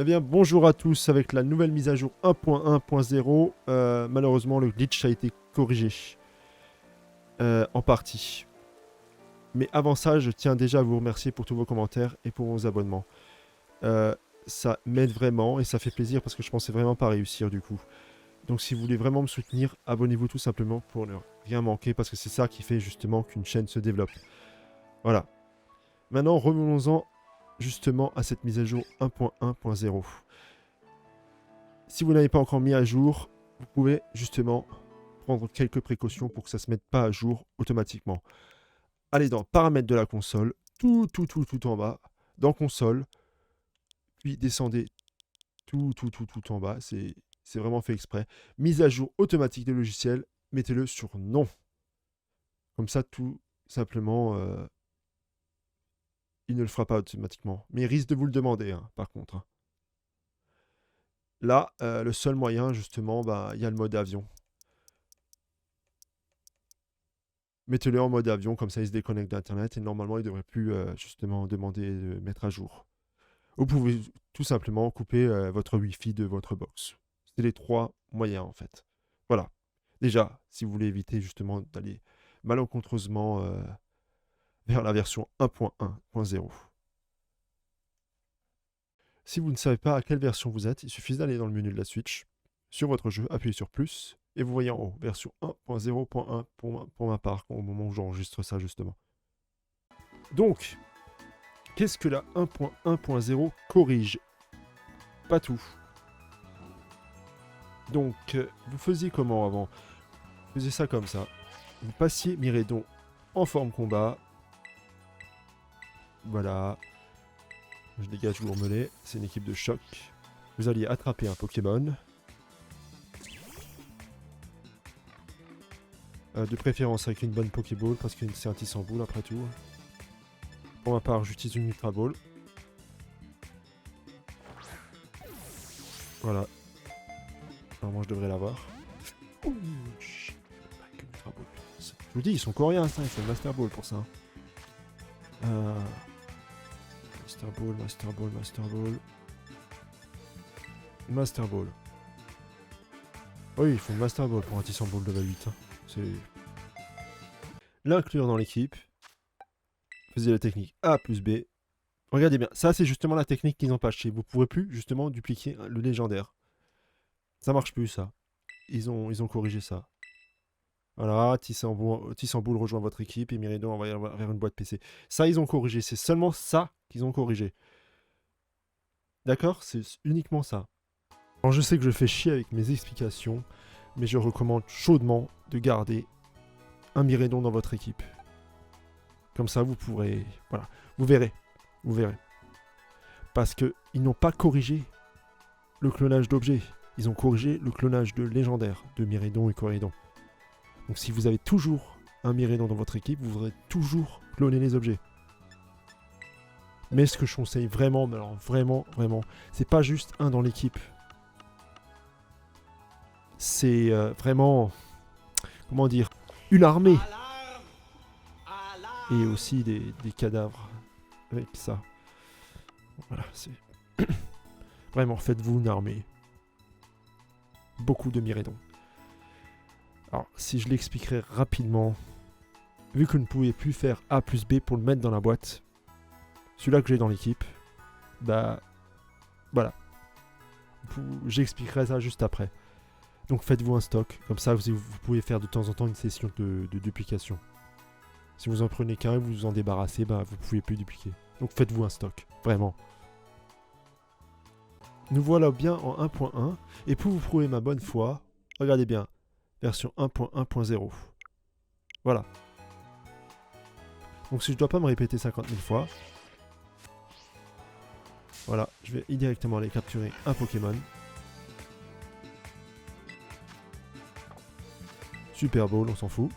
Eh bien, bonjour à tous avec la nouvelle mise à jour 1.1.0. Malheureusement, le glitch a été corrigé en partie. Mais avant ça, je tiens déjà à vous remercier pour tous vos commentaires et pour vos abonnements. Ça m'aide vraiment et ça fait plaisir parce que je pensais vraiment pas réussir du coup. Donc si vous voulez vraiment me soutenir, abonnez-vous tout simplement pour ne rien manquer parce que c'est ça qui fait justement qu'une chaîne se développe. Voilà. Maintenant, revenons-en justement à cette mise à jour 1.1.0. Si vous n'avez pas encore mis à jour, vous pouvez justement prendre quelques précautions pour que ça ne se mette pas à jour automatiquement. Allez dans paramètres de la console, tout en bas, dans console, puis descendez tout en bas, c'est vraiment fait exprès. Mise à jour automatique des logiciels, mettez-le sur non. Comme ça, tout simplement, il ne le fera pas automatiquement. Mais il risque de vous le demander, hein, par contre. Hein. Là, le seul moyen, justement, bah, il y a le mode avion. Mettez-le en mode avion, comme ça il se déconnecte d'Internet et normalement il ne devrait plus justement demander de mettre à jour. Vous pouvez tout simplement couper votre Wi-Fi de votre box. C'est les trois moyens en fait. Voilà. Déjà, si vous voulez éviter justement d'aller malencontreusement vers la version 1.1.0. Si vous ne savez pas à quelle version vous êtes, il suffit d'aller dans le menu de la Switch, sur votre jeu, appuyez sur plus, et vous voyez en haut, version 1.0.1 pour ma part, au moment où j'enregistre ça justement. Donc, qu'est-ce que la 1.1.0 corrige? Pas tout. Donc, vous faisiez comment avant? Vous faisiez ça comme ça. Vous passiez Miredon en forme combat. Voilà. Je dégage Gourmelet. C'est une équipe de choc. Vous alliez attraper un Pokémon. De préférence avec une bonne Pokéball parce que c'est un Tissamboule après tout. Pour ma part, j'utilise une Ultra Ball. Voilà. Normalement, je devrais l'avoir. Ouh, shit. Ultra Ball. Je vous dis, ils sont coréens, ça. Ils font le Master Ball pour ça. Master Ball, Master Ball, Master Ball. Master Ball. Oui, ils font le Master Ball pour un Tissamboule level 8. Hein. C'est... L'inclure dans l'équipe. Faisait la technique A plus B. Regardez bien, ça c'est justement la technique qu'ils n'ont pas acheté. Vous ne pourrez plus justement dupliquer le légendaire. Ça marche plus ça. Ils ont corrigé ça. Voilà, Tissamboule rejoint votre équipe et Miridon envoie vers une boîte PC. Ça, ils ont corrigé. C'est seulement ça qu'ils ont corrigé. D'accord? C'est uniquement ça. Alors, je sais que je fais chier avec mes explications, mais je recommande chaudement de garder un Miredon dans votre équipe. Comme ça, vous pourrez... Voilà, vous verrez. Vous verrez. Parce qu'ils n'ont pas corrigé le clonage d'objets. Ils ont corrigé le clonage de légendaires, de Miredon et Corédon. Donc si vous avez toujours un Miredon dans votre équipe, vous voudrez toujours cloner les objets. Mais ce que je conseille vraiment, mais alors vraiment, c'est pas juste un dans l'équipe. C'est vraiment, comment dire, une armée. Et aussi des cadavres avec ça. Voilà, c'est... Vraiment, faites-vous une armée. Beaucoup de Miredon. Alors, si je l'expliquerai rapidement, vu que vous ne pouvez plus faire A plus B pour le mettre dans la boîte, celui-là que j'ai dans l'équipe, bah, voilà. J'expliquerai ça juste après. Donc faites-vous un stock, comme ça vous pouvez faire de temps en temps une session de duplication. Si vous en prenez qu'un et vous vous en débarrassez, bah, vous ne pouvez plus dupliquer. Donc faites-vous un stock, vraiment. Nous voilà bien en 1.1, et pour vous prouver ma bonne foi, regardez bien, version 1.1.0. Voilà. Donc si je ne dois pas me répéter 50 000 fois, voilà, je vais directement aller capturer un Pokémon. Super Ball, on s'en fout.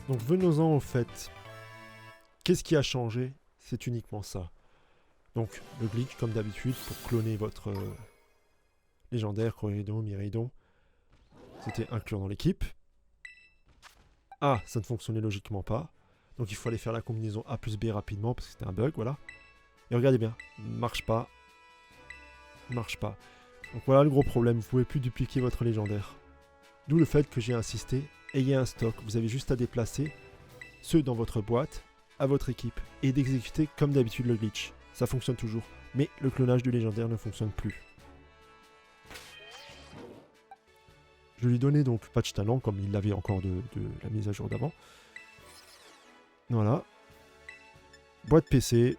Donc venons-en au fait. Qu'est-ce qui a changé? C'est uniquement ça. Donc le glitch, comme d'habitude, pour cloner votre légendaire, Corédon, Miridon, c'était inclure dans l'équipe. Ah, ça ne fonctionnait logiquement pas. Donc il faut aller faire la combinaison A plus B rapidement parce que c'était un bug, voilà. Et regardez bien, marche pas. Marche pas. Donc voilà le gros problème, vous pouvez plus dupliquer votre légendaire. D'où le fait que j'ai insisté, ayez un stock. Vous avez juste à déplacer ceux dans votre boîte à votre équipe et d'exécuter comme d'habitude le glitch. Ça fonctionne toujours. Mais le clonage du légendaire ne fonctionne plus. Je lui donnais donc patch talent comme il l'avait encore de la mise à jour d'avant. Voilà. Boîte PC.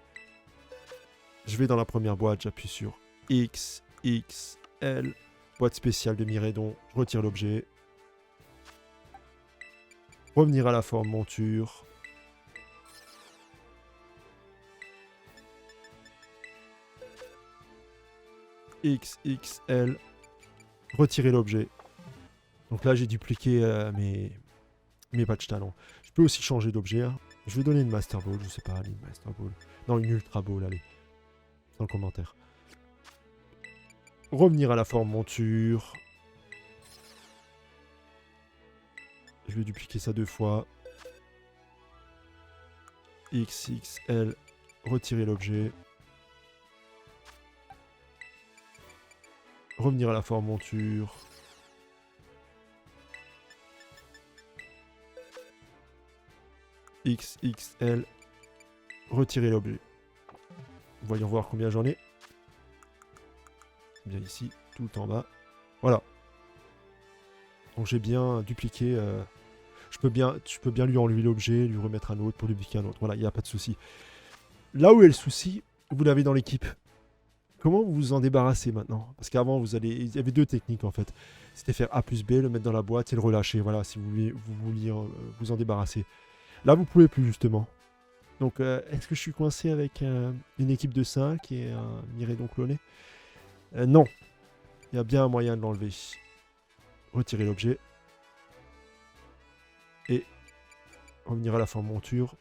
Je vais dans la première boîte, j'appuie sur X, X, L. Boîte spéciale de Miredon, je retire l'objet. Revenir à la forme monture. X, X, L. Retirer l'objet. Donc là, j'ai dupliqué mes patch talents. Je peux aussi changer d'objet. Hein. Je vais donner une Master Ball, je sais pas, allez, une Master Ball. Non, une Ultra Ball, allez. Dans le commentaire. Revenir à la forme monture. Je vais dupliquer ça 2 fois. X, X, L. Retirer l'objet. Revenir à la forme monture. X, X, L. Retirer l'objet. Voyons voir combien j'en ai. Bien ici, tout en bas. Voilà. Donc j'ai bien dupliqué. Je peux bien lui enlever l'objet, lui remettre un autre pour dupliquer un autre. Voilà, il n'y a pas de souci. Là où est le souci, vous l'avez dans l'équipe. Comment vous vous en débarrassez maintenant? Parce qu'avant, il y avait 2 techniques en fait. C'était faire A plus B, le mettre dans la boîte et le relâcher. Voilà, si vous vouliez vous en débarrasser. Là, vous pouvez plus justement. Donc, est-ce que je suis coincé avec une équipe de 5 et un Miredon cloné? Non. Il y a bien un moyen de l'enlever. Retirer l'objet. Et revenir à la forme monture.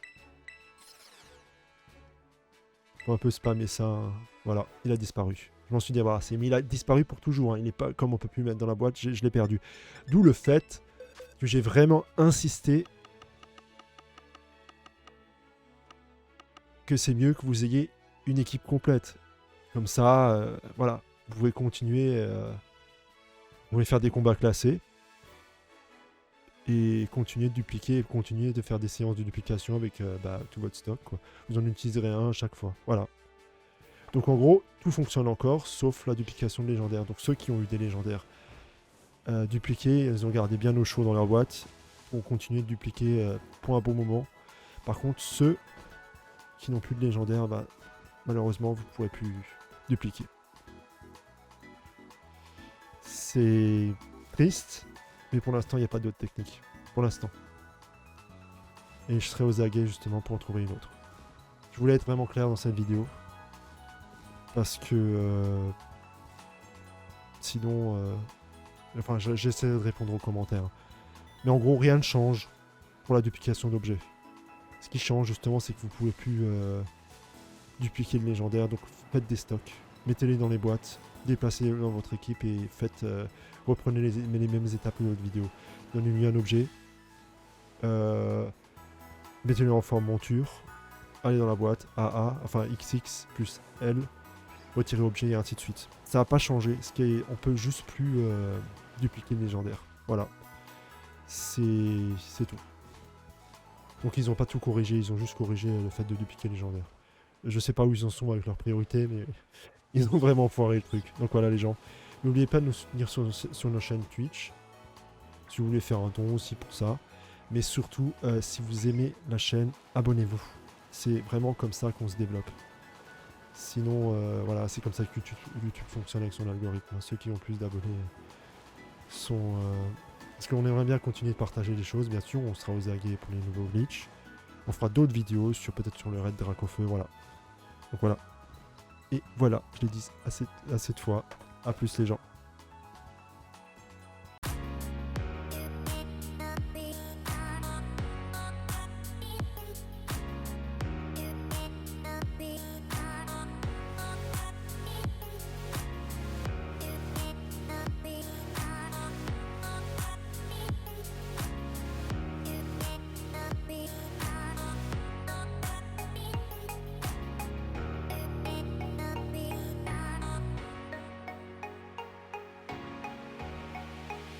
Faut un peu spammer ça. Hein. Voilà, il a disparu. Je m'en suis débarrassé. Mais il a disparu pour toujours. Hein. Il n'est pas comme on peut plus le mettre dans la boîte. Je l'ai perdu. D'où le fait que j'ai vraiment insisté que c'est mieux que vous ayez une équipe complète. Comme ça, voilà, vous pouvez continuer, vous pouvez faire des combats classés et continuer de dupliquer et continuer de faire des séances de duplication avec tout votre stock. Quoi. Vous en utiliserez un à chaque fois. Voilà. Donc en gros, tout fonctionne encore, sauf la duplication de légendaires. Donc ceux qui ont eu des légendaires dupliqués, ils ont gardé bien au chaud dans leur boîte, vont continuer de dupliquer pour un bon moment. Par contre, ceux qui n'ont plus de légendaire, malheureusement, vous ne pourrez plus dupliquer. C'est triste, mais pour l'instant, il n'y a pas d'autre technique. Pour l'instant. Et je serai aux aguets justement pour en trouver une autre. Je voulais être vraiment clair dans cette vidéo. Parce que... sinon... enfin, j'essaie de répondre aux commentaires. Mais en gros, rien ne change pour la duplication d'objets. Ce qui change justement, c'est que vous ne pouvez plus dupliquer le légendaire. Donc faites des stocks. Mettez-les dans les boîtes. Déplacez-les dans votre équipe et reprenez les mêmes étapes que l'autre vidéo. Donnez-lui un objet. Mettez-le en forme monture. Allez dans la boîte. AA, enfin XX plus L. Retirez objet et ainsi de suite. Ça va pas changer. On peut juste plus dupliquer le légendaire. Voilà. C'est tout. Donc ils n'ont pas tout corrigé, ils ont juste corrigé le fait de dupliquer les légendaire. Je sais pas où ils en sont avec leurs priorités, mais ils ont vraiment foiré le truc. Donc voilà les gens. N'oubliez pas de nous soutenir sur nos chaînes Twitch. Si vous voulez faire un don aussi pour ça. Mais surtout, si vous aimez la chaîne, abonnez-vous. C'est vraiment comme ça qu'on se développe. Sinon, voilà, c'est comme ça que YouTube fonctionne avec son algorithme. Ceux qui ont plus d'abonnés sont... Parce qu'on aimerait bien continuer de partager les choses, bien sûr, on sera aux aguets pour les nouveaux glitch. On fera d'autres vidéos, peut-être sur le raid Dracofeu, voilà. Donc voilà. Et voilà, je l'ai dit à cette fois. A plus les gens.